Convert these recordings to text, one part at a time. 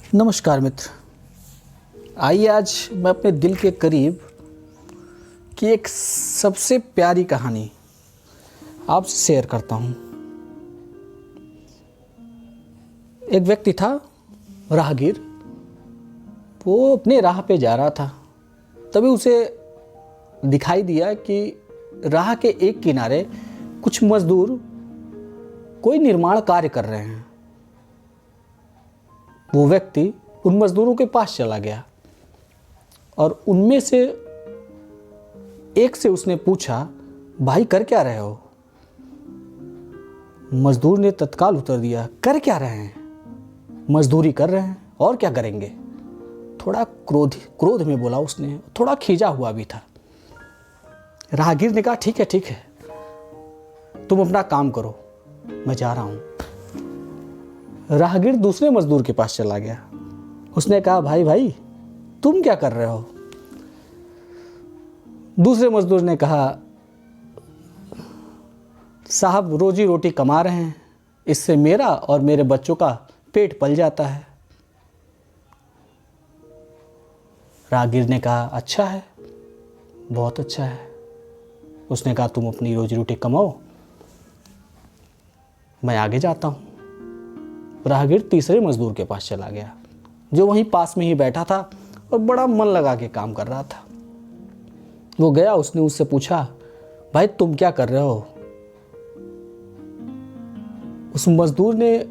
नमस्कार मित्र। आइए आज मैं अपने दिल के करीब की एक सबसे प्यारी कहानी आपसे शेयर करता हूँ। एक व्यक्ति था, राहगीर। वो अपने राह पे जा रहा था, तभी उसे दिखाई दिया कि राह के एक किनारे कुछ मजदूर कोई निर्माण कार्य कर रहे हैं। वो व्यक्ति उन मजदूरों के पास चला गया और उनमें से एक से उसने पूछा, भाई कर क्या रहे हो? मजदूर ने तत्काल उत्तर दिया, कर क्या रहे हैं? मजदूरी कर रहे हैं, और क्या करेंगे? थोड़ा क्रोध में बोला उसने, थोड़ा खींचा हुआ भी था। राहगीर ने कहा, ठीक है, तुम अपना काम करो, मैं जा रहा हूं। राहगीर दूसरे मजदूर के पास चला गया। उसने कहा, भाई तुम क्या कर रहे हो? दूसरे मजदूर ने कहा, साहब रोजी रोटी कमा रहे हैं, इससे मेरा और मेरे बच्चों का पेट पल जाता है। राहगीर ने कहा, अच्छा है, बहुत अच्छा है। उसने कहा, तुम अपनी रोजी रोटी कमाओ, मैं आगे जाता हूं। राहगीर तीसरे मजदूर के पास चला गया, जो वहीं पास में ही बैठा था और बड़ा मन लगा के काम कर रहा था। वो गया, उसने उससे पूछा, भाई तुम क्या कर रहे हो? उस मजदूर ने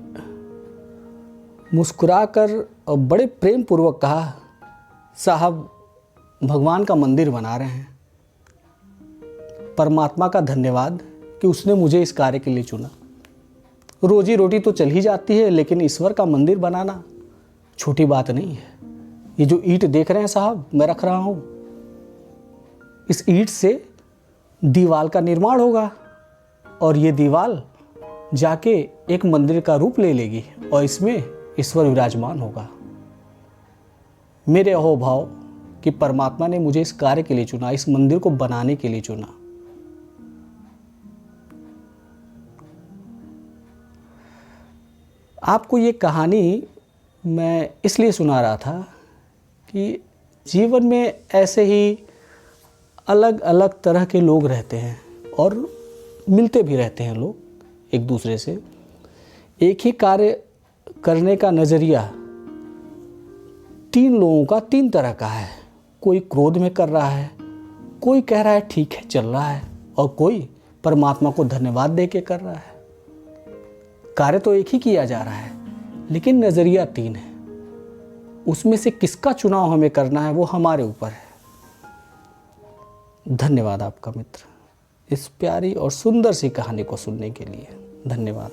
मुस्कुराकर और बड़े प्रेम पूर्वक कहा, साहब भगवान का मंदिर बना रहे हैं। परमात्मा का धन्यवाद कि उसने मुझे इस कार्य के लिए चुना। रोजी रोटी तो चल ही जाती है, लेकिन ईश्वर का मंदिर बनाना छोटी बात नहीं है। ये जो ईंट देख रहे हैं साहब, मैं रख रहा हूं, इस ईंट से दीवाल का निर्माण होगा और ये दीवाल जाके एक मंदिर का रूप ले लेगी और इसमें ईश्वर विराजमान होगा। मेरे अहोभाव कि परमात्मा ने मुझे इस कार्य के लिए चुना, इस मंदिर को बनाने के लिए चुना। आपको ये कहानी मैं इसलिए सुना रहा था कि जीवन में ऐसे ही अलग अलग तरह के लोग रहते हैं और मिलते भी रहते हैं लोग एक दूसरे से। एक ही कार्य करने का नज़रिया तीन लोगों का तीन तरह का है। कोई क्रोध में कर रहा है, कोई कह रहा है ठीक है चल रहा है, और कोई परमात्मा को धन्यवाद दे के कर रहा है। कार्य तो एक ही किया जा रहा है, लेकिन नज़रिया तीन है। उसमें से किसका चुनाव हमें करना है वो हमारे ऊपर है। धन्यवाद आपका मित्र, इस प्यारी और सुंदर सी कहानी को सुनने के लिए। धन्यवाद।